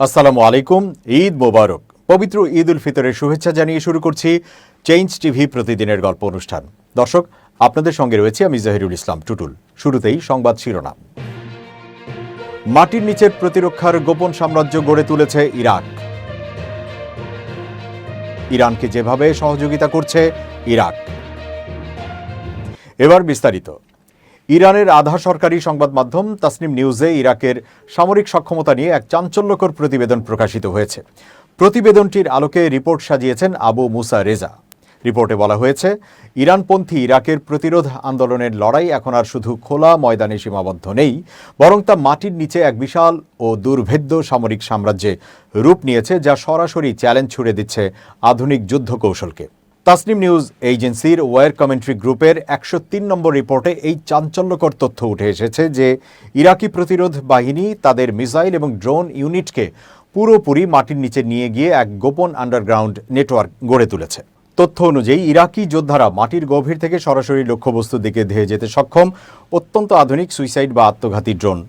আসসালামু আলাইকুম, ঈদ মোবারক। পবিত্র ঈদ উল ফিতরের শুভেচ্ছা জানিয়ে শুরু করছি চেঞ্জ টিভি প্রতিদিনের গল্প অনুষ্ঠান। দর্শক, আপনাদের সঙ্গে রয়েছে আমি জহিরুল ইসলাম টুটুল। শুরুতেই সংবাদ শিরোনাম। মাটির নিচের প্রতিরক্ষার গোপন সাম্রাজ্য গড়ে তুলেছে ইরাক। ইরানকে যেভাবে সহযোগিতা করছে ইরাক। এবার বিস্তারিত। ইরানের আধা সরকারি সংবাদ মাধ্যম তাসনিম নিউজে ইরাকের সামরিক সক্ষমতা নিয়ে এক চাঞ্চল্যকর প্রতিবেদন প্রকাশিত হয়েছে। প্রতিবেদনটির আলোকে রিপোর্ট সাজিয়েছেন আবু মুসা রেজা। রিপোর্টে বলা হয়েছে, ইরানপন্থী ইরাকের প্রতিরোধ আন্দোলনের লড়াই এখন আর শুধু খোলা ময়দানে সীমাবদ্ধ নেই, বরং তা মাটির নিচে এক বিশাল ও দুর্ভেদ্য সামরিক সাম্রাজ্যে রূপ নিয়েছে, যা সরাসরি চ্যালেঞ্জ ছুড়ে দিচ্ছে আধুনিক যুদ্ধ কৌশলকে। তাসনিম নিউজ এজেন্সির ওয়ার কমেন্ট্রি গ্রুপের ১০৩ নম্বর রিপোর্টে এই চাঞ্চল্যকর তথ্য উঠে এসেছে যে ইরাকি প্রতিরোধ বাহিনী তাদের মিসাইল এবং ড্রোন ইউনিটকে পুরোপুরি মাটির নিচে নিয়ে গিয়ে এক গোপন আন্ডারগ্রাউন্ড নেটওয়ার্ক গড়ে তুলেছে। তথ্য অনুযায়ী ইরাকি যোদ্ধারা মাটির গভীর থেকে সরাসরি লক্ষ্যবস্তুর দিকে ধেয়ে যেতে সক্ষম অত্যন্ত আধুনিক সুইসাইড বা আত্মঘাতী ড্রোন।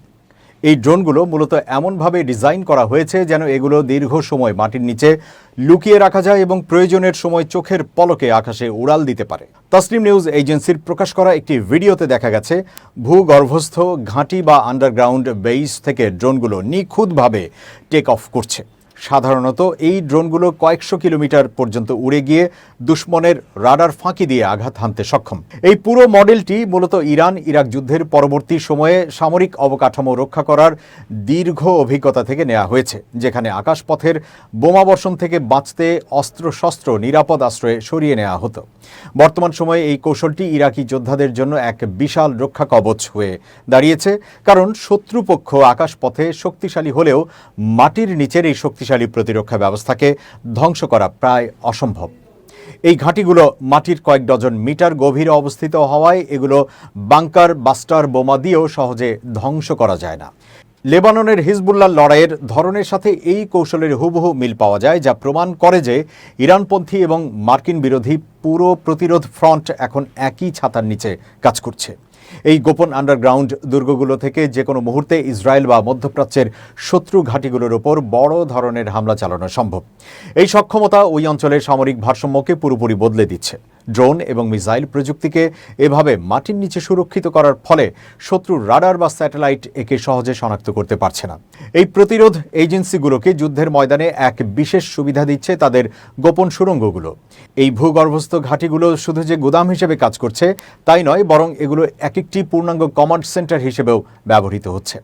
এই ড্রোনগুলো মূলত এমনভাবে ডিজাইন করা হয়েছে যেন এগুলো দীর্ঘ সময় মাটির নিচে লুকিয়ে রাখা যায় এবং প্রয়োজনের সময় চোখের পলকে আকাশে উড়াল দিতে পারে। তাসনিম নিউজ এজেন্সির প্রকাশ করা একটি ভিডিওতে দেখা গেছে ভূগর্ভস্থ ঘাঁটি বা আন্ডারগ্রাউন্ড বেইস থেকে ড্রোনগুলো নিখুঁতভাবে টেক অফ করছে। সাধারণত এই ড্রোনগুলো কয়েকশো কিলোমিটার পর্যন্ত উড়ে গিয়ে দুশ্মনের রাডার ফাঁকি দিয়ে আঘাত হানতে সক্ষম। এই পুরো মডেলটি মূলত ইরান ইরাক যুদ্ধের পরবর্তী সময়ে সামরিক অবকাঠামো রক্ষা করার দীর্ঘ অভিজ্ঞতা থেকে নেওয়া হয়েছে, যেখানে আকাশপথের বোমাবর্ষণ থেকে বাঁচতে অস্ত্রশস্ত্র নিরাপদ আশ্রয়ে সরিয়ে নেওয়া হতো। বর্তমান সময়ে এই কৌশলটি ইরাকি যোদ্ধাদের জন্য এক বিশাল রক্ষা কবচ হয়ে দাঁড়িয়েছে, কারণ শত্রুপক্ষ আকাশপথে শক্তিশালী হলেও মাটির নিচের এই শক্তিশালী প্রতিরক্ষা ব্যবস্থাকে ধ্বংস করা প্রায় অসম্ভব। এই ঘাঁটিগুলো মাটির কয়েক ডজন মিটার গভীরে অবস্থিত হওয়ায় এগুলো বাংকার বাস্টার বোমা দিয়েও সহজে ধ্বংস করা যায় না। লেবাননের হিজবুল্লাহ লড়াইয়ের ধরনের সাথে এই কৌশলের হুবহু মিল পাওয়া যায়, যা প্রমাণ করে যে ইরানপন্থী এবং মার্কিন বিরোধী পুরো প্রতিরোধ ফ্রন্ট এখন একই ছাতার নিচে কাজ করছে। এই গোপন আন্ডারগ্রাউন্ড দুর্গগুলো থেকে যে কোনো মুহূর্তে ইসরায়েল বা মধ্যপ্রাচ্যের শত্রু ঘাঁটিগুলোর ওপর বড় ধরনের হামলা চালানো সম্ভব। এই সক্ষমতা ওই অঞ্চলের সামরিক ভারসাম্যকে পুরোপুরি বদলে দিচ্ছে। ড্রোন এবং মিসাইল প্রযুক্তিকে এভাবে মাটির নিচে সুরক্ষিত করার ফলে শত্রুর রাডার বা স্যাটেলাইট একে সহজে শনাক্ত করতে পারছে না। এই প্রতিরোধ এজেন্সিগুলোকে যুদ্ধের ময়দানে এক বিশেষ সুবিধা দিচ্ছে তাদের গোপন সুড়ঙ্গগুলো। এই ভূগর্ভস্থ ঘাঁটিগুলো শুধু যে গুদাম হিসেবে কাজ করছে তাই নয়, বরং এগুলো এক একটি পূর্ণাঙ্গ কমান্ড সেন্টার হিসেবেও ব্যবহৃত হচ্ছে।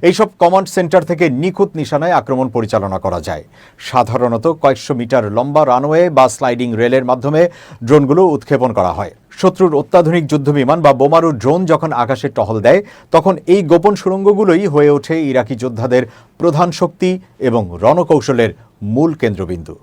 এইসব কমান্ড সেন্টার থেকে নিখুঁত নিশানায় আক্রমণ পরিচালনা করা যায়। সাধারণত কয়েকশো মিটার লম্বা রানওয়ে বা স্লাইডিং রেলের মাধ্যমে ড্রোনগুলো উৎক্ষেপণ করা হয়। শত্রুর অত্যাধুনিক যুদ্ধবিমান বা বোমারু ড্রোন যখন আকাশে টহল দেয়, তখন এই গোপন সুড়ঙ্গগুলোই হয়ে ওঠে ইরাকি যোদ্ধাদের প্রধান শক্তি এবং রণকৌশলের মূল কেন্দ্রবিন্দু।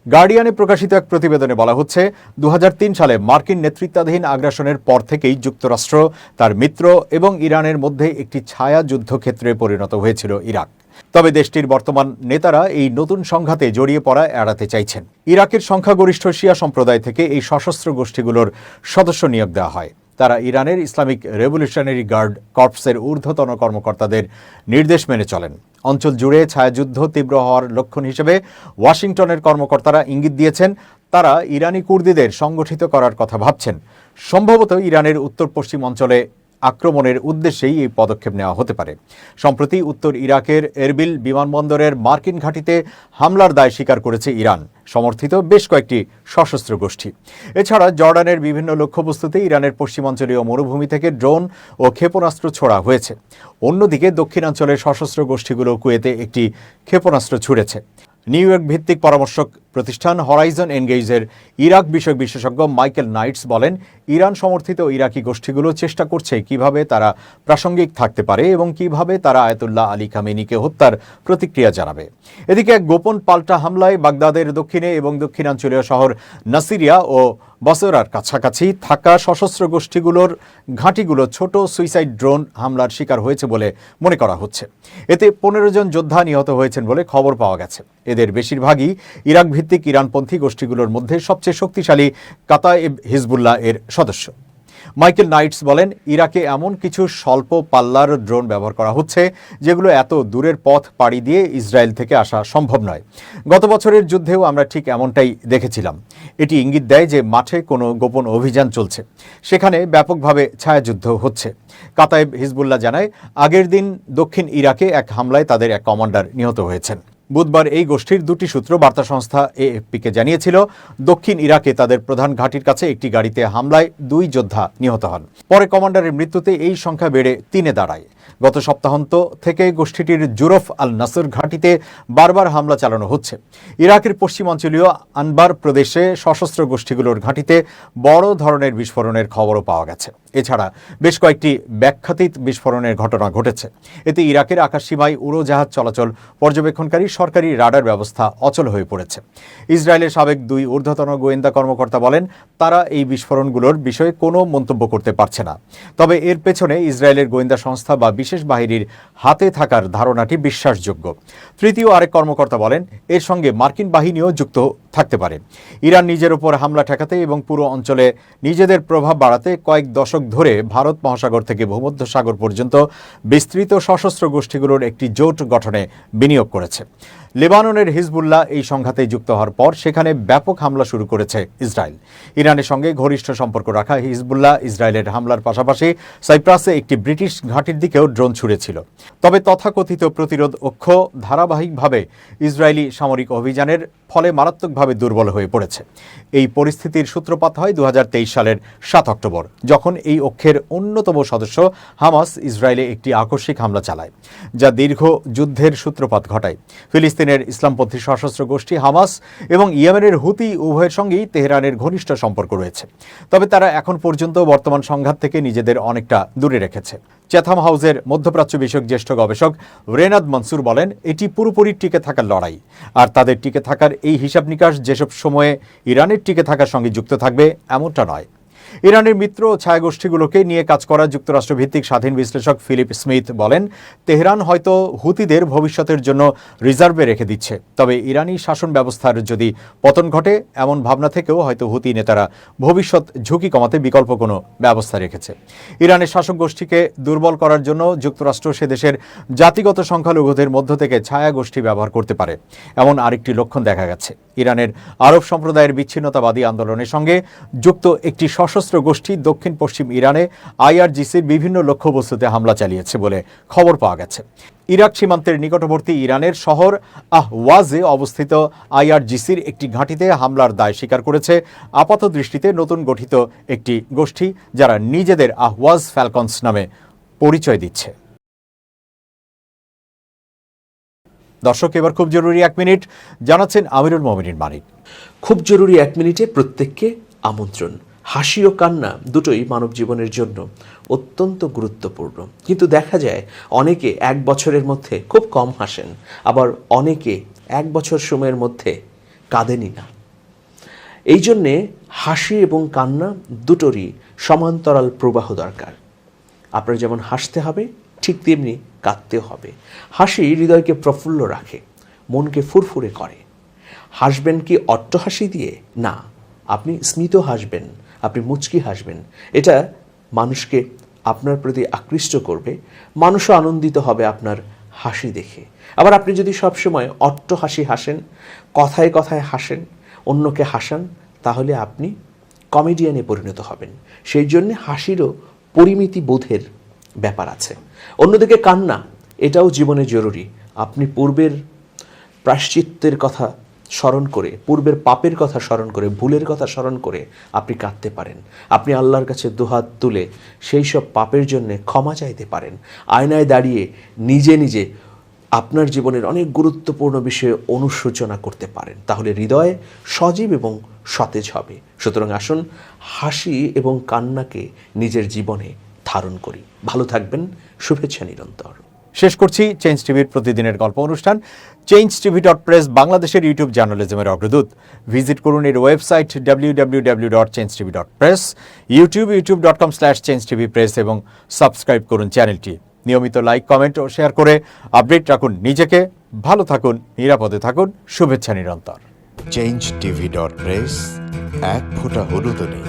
গার্ডিয়ানে প্রকাশিত এক প্রতিবেদনে বলা হচ্ছে, ২০০৩ সালে মার্কিন নেতৃত্বাধীন আগ্রাসনের পর থেকেই যুক্তরাষ্ট্র, তার মিত্র এবং ইরানের মধ্যে একটি ছায়া যুদ্ধক্ষেত্রে পরিণত হয়েছিল ইরাক। তবে দেশটির বর্তমান নেতারা এই নতুন সংঘাতে জড়িয়ে পড়া এড়াতে চাইছেন। ইরাকের সংখ্যাগরিষ্ঠ শিয়া সম্প্রদায় থেকে এই সশস্ত্র গোষ্ঠীগুলোর সদস্য নিয়োগ দেওয়া হয়। তারা ইরানের ইসলামিক রেভলিউশনারি গার্ড কর্পসের ঊর্ধ্বতন কর্মকর্তাদের নির্দেশ মেনে চলেন। অঞ্চল জুড়ে ছায়াযুদ্ধ তীব্র হওয়ার লক্ষণ হিসেবে ওয়াশিংটনের কর্মকর্তারা ইঙ্গিত দিয়েছেন তারা ইরানি কুর্দিদের সংগঠিত করার কথা ভাবছেন। সম্ভবত ইরানের উত্তর পশ্চিম অঞ্চলে আক্রমণের উদ্দেশ্যেই এই পদক্ষেপ নেওয়া হতে পারে। সম্প্রতি উত্তর ইরাকের এরবিল বিমানবন্দরের মার্কিন ঘাঁটিতে হামলার দায় স্বীকার করেছে ইরান সমর্থিত বেশ কয়েকটি সশস্ত্র গোষ্ঠী। এছাড়া জর্ডানের বিভিন্ন লক্ষ্যবস্তুতে ইরানের পশ্চিমাঞ্চলীয় মরুভূমি থেকে ড্রোন ও ক্ষেপণাস্ত্র ছোড়া হয়েছে। অন্যদিকে দক্ষিণাঞ্চলের সশস্ত্র গোষ্ঠীগুলো কুয়েতে একটি ক্ষেপণাস্ত্র ছুড়েছে। নিউ ইয়র্ক ভিত্তিক পরামর্শক প্রতিষ্ঠান হরাইজন এনগেজের ইরাক বিষয়ক বিশেষজ্ঞ মাইকেল নাইটস বলেন, ইরান সমর্থিত ইরাকি গোষ্ঠীগুলো চেষ্টা করছে কিভাবে তারা প্রাসঙ্গিক থাকতে পারে এবং কিভাবে তারা আয়াতুল্লাহ আলী খামেনিকে হত্যার প্রতিক্রিয়া জানাবে। এদিকে এক গোপন পাল্টা হামলায় বাগদাদের দক্ষিণে এবং দক্ষিণাঞ্চলীয় শহর নাসিরিয়া ও বসরার কাছাকাছি থাকা সশস্ত্র গোষ্ঠীগুলোর ঘাঁটিগুলো ছোট সুইসাইড ড্রোন হামলার শিকার হয়েছে বলে মনে করা হচ্ছে। এতে ১৫ জন যোদ্ধা নিহত হয়েছেন বলে খবর পাওয়া গেছে। এদের বেশিরভাগই ইরাক ভিত্তিক ইরানপন্থী গোষ্ঠীগুলোর মধ্যে সবচেয়ে শক্তিশালী কাতায়েব হিজবুল্লাহ এর সদস্য। মাইকেল নাইটস বলেন, ইরাকে এমন কিছু স্বল্প পাল্লার ড্রোন ব্যবহার করা হচ্ছে যেগুলো এত দূরের পথ পাড়ি দিয়ে ইসরায়েল থেকে আসা সম্ভব নয়। গত বছরের যুদ্ধেও আমরা ঠিক এমনটাই দেখেছিলাম। এটি ইঙ্গিত দেয় যে মাঠে কোনো গোপন অভিযান চলছে, সেখানে ব্যাপকভাবে ছায়াযুদ্ধ হচ্ছে। কাতায়েব হিজবুল্লাহ জানায়, আগের দিন দক্ষিণ ইরাকে এক হামলায় তাদের এক কমান্ডার নিহত হয়েছেন। বুধবার এই গোষ্ঠীর দুটি সূত্র বার্তা সংস্থা এএফপিকে জানিয়েছিল, দক্ষিণ ইরাকে তাদের প্রধান ঘাঁটির কাছে একটি গাড়িতে হামলায় 2 যোদ্ধা নিহত হন। পরে কমান্ডারের মৃত্যুতে এই সংখ্যা বেড়ে 3-এ দাঁড়ায়। গত সপ্তাহান্ত থেকে গোষ্ঠীটির জুরফ আল নাসর ঘাঁটিতে বারবার হামলা চালানো হচ্ছে। ইরাকের পশ্চিমাঞ্চলীয় আনবার প্রদেশে সশস্ত্র গোষ্ঠীগুলোর ঘাঁটিতে বড় ধরনের বিস্ফোরণের খবরও পাওয়া গেছে। এছাড়া বেশ কয়েকটি ব্যাখ্যাতীত বিস্ফোরণের ঘটনা ঘটেছে। এতে ইরাকের আকাশসীমায় উড়োজাহাজ চলাচল পর্যবেক্ষণকারী সরকারি রাডার ব্যবস্থা অচল হয়ে পড়েছে। ইসরায়েলের সাবেক 2 ঊর্ধ্বতন গোয়েন্দা কর্মকর্তা বলেন, তারা এই বিস্ফোরণগুলোর বিষয়ে কোনো মন্তব্য করতে পারছে না। তবে এর পেছনে ইসরায়েলের গোয়েন্দা সংস্থা বা বিশেষ বাহিনীর হাতে থাকার ধারণাটি বিশ্বাসযোগ্য। তৃতীয় আরেক কর্মকর্তা বলেন, এর সঙ্গে মার্কিন বাহিনীও যুক্ত থাকতে পারে। ইরান নিজের উপর হামলা ঠেকাতে এবং পুরো অঞ্চলে নিজেদের প্রভাব বাড়াতে কয়েক দশক ধরে ভারত মহাসাগর থেকে ভূমধ্যসাগর পর্যন্ত বিস্তৃত সশস্ত্র গোষ্ঠীগুলোর একটি জোট গঠনে বিনিয়োগ করেছে। লেবাননের হিজবুল্লাহ এই সংঘাতে যুক্ত হওয়ার পর সেখানে ব্যাপক হামলা শুরু করেছে ইসরায়েল। ইরানের সঙ্গে ঘনিষ্ঠ সম্পর্ক রাখা হিজবুল্লাহ ইসরায়েলের হামলার পাশাপাশি সাইপ্রাসে একটি ব্রিটিশ ঘাঁটির দিকেও ড্রোন ছুড়েছিল। তবে তথাকথিত প্রতিরোধ অক্ষ ধারাবাহিকভাবে ইসরায়েলি সামরিক অভিযানের ফলে মারাত্মকভাবে দুর্বল হয়ে পড়েছে। এই পরিস্থিতির সূত্রপাত হয় 2023 সালের 7 অক্টোবর, যখন এই অক্ষের অন্যতম সদস্য হামাস ইসরায়েলে একটি আকস্মিক হামলা চালায়, যা দীর্ঘ যুদ্ধের সূত্রপাত ঘটায়। ফিলিস্তিনের ইসলামপন্থী সশস্ত্র গোষ্ঠী হামাস এবং ইয়েমেনের হুতি উভয়ের সঙ্গেই তেহরানের ঘনিষ্ঠ সম্পর্ক রয়েছে। তবে তারা এখন পর্যন্ত বর্তমান সংঘাত থেকে নিজেদের অনেকটা দূরে রেখেছে। চ্যাথাম হাউসের মধ্যপ্রাচ্য বিষয়ক জ্যেষ্ঠ গবেষক রেনাদ মনসুর বলেন, এটি পুরোপুরি টিকে থাকার লড়াই, আর তাদের টিকে থাকার এই হিসাব নিকাশ যেসব সময়ে ইরানের টিকে থাকার সঙ্গে যুক্ত থাকবে এমনটা নয়। ইরানের মিত্র ও ছায়াগোষ্ঠীগুলোকে নিয়ে কাজ করা যুক্তরাষ্ট্রভিত্তিক স্বাধীন বিশ্লেষক ফিলিপ স্মিথ বলেন, তেহরান হয়তো হুতিদের ভবিষ্যতের জন্য রিজার্ভে রেখে দিচ্ছে। তবে ইরানি শাসন ব্যবস্থার যদি পতন ঘটে, এমন ভাবনা থেকেও হয়তো হুতি নেতারা ভবিষ্যৎ ঝুঁকি কমাতে বিকল্প কোনো ব্যবস্থা রেখেছে। ইরানের শাসক গোষ্ঠীকে দুর্বল করার জন্য যুক্তরাষ্ট্র সে দেশের জাতিগত সংখ্যালঘুদের মধ্য থেকে ছায়া গোষ্ঠী ব্যবহার করতে পারে, এমন আরেকটি লক্ষণ দেখা গেছে। ইরানের আরব সম্প্রদায়ের বিচ্ছিন্নতাবাদী আন্দোলনের সঙ্গে যুক্ত একটি সশস্ত্র গোষ্ঠী দক্ষিণ পশ্চিম ইরানে আইআরজিসির বিভিন্ন লক্ষ্যবস্তুতে হামলা চালিয়েছে বলে খবর পাওয়া গেছে। ইরাক সীমান্তের নিকটবর্তী ইরানের শহর আহওয়াজে অবস্থিত আইআরজিসির একটি ঘাঁটিতে হামলার দায় স্বীকার করেছে আপাত দৃষ্টিতে নতুন গঠিত একটি গোষ্ঠী, যারা নিজেদের আহওয়াজ ফ্যালকনস নামে পরিচয় দিচ্ছে। দর্শক, এবার খুব জরুরি 1 মিনিট জানাচ্ছেন আমিরুল মোমিনিন মানিক। খুব জরুরি 1 মিনিটে প্রত্যেককে আমন্ত্রণ। হাসি ও কান্না দুটোই মানব জীবনের জন্য অত্যন্ত গুরুত্বপূর্ণ, কিন্তু দেখা যায় অনেকে 1 বছরের মধ্যে খুব কম হাসেন, আবার অনেকে 1 বছর সময়ের মধ্যে কাঁদেনই না। এই জন্যে হাসি এবং কান্না দুটোরই সমান্তরাল প্রবাহ দরকার। আপনার যেমন হাসতে হবে, ঠিক তেমনি কাঁদতেও হবে। হাসি হৃদয়কে প্রফুল্ল রাখে, মনকে ফুরফুরে করে। হাসবেন কি অট্টহাসি দিয়ে? না, আপনি স্মিত হাসবেন, আপনি মুচকি হাসবেন। এটা মানুষকে আপনার প্রতি আকৃষ্ট করবে, মানুষও আনন্দিত হবে আপনার হাসি দেখে। আবার আপনি যদি সবসময় অট্টহাসি হাসেন, কথায় কথায় হাসেন, অন্যকে হাসান, তাহলে আপনি কমেডিয়ানে পরিণত হবেন। সেই জন্যে হাসিরও পরিমিতি বোধের ব্যাপার আছে। অন্যদিকে কান্না, এটাও জীবনে জরুরি। আপনি পূর্বের প্রায়শ্চিত্তের কথা স্মরণ করে, পূর্বের পাপের কথা স্মরণ করে, ভুলের কথা স্মরণ করে আপনি কাঁদতে পারেন। আপনি আল্লাহর কাছে দুহাত তুলে সেই সব পাপের জন্য ক্ষমা চাইতে পারেন। আয়নায় দাঁড়িয়ে নিজে নিজে আপনার জীবনের অনেক গুরুত্বপূর্ণ বিষয়ে অনুশোচনা করতে পারেন। তাহলে হৃদয় সজীব এবং সতেজ হবে। সুতরাং আসুন হাসি এবং কান্নাকে নিজের জীবনে ধারণ করি। ভালো থাকবেন, শুভেচ্ছা নিরন্তর। শেষ করছি চেঞ্জ টিভির প্রতিদিনের গল্প অনুষ্ঠান। changetv.press বাংলাদেশের ইউটিউব জার্নালিজমের অগ্রদূত। ভিজিট করুন এর ওয়েবসাইট www.changetv.press, youtube.com/changetvpress এবং সাবস্ক্রাইব করুন চ্যানেলটি। নিয়মিত লাইক, কমেন্ট ও শেয়ার করে আপডেট রাখুন নিজেকে। ভালো থাকুন, নিরাপদে থাকুন, শুভেচ্ছা নিরন্তর। changetv.press, এক ফোঁটা হলুদও নেই।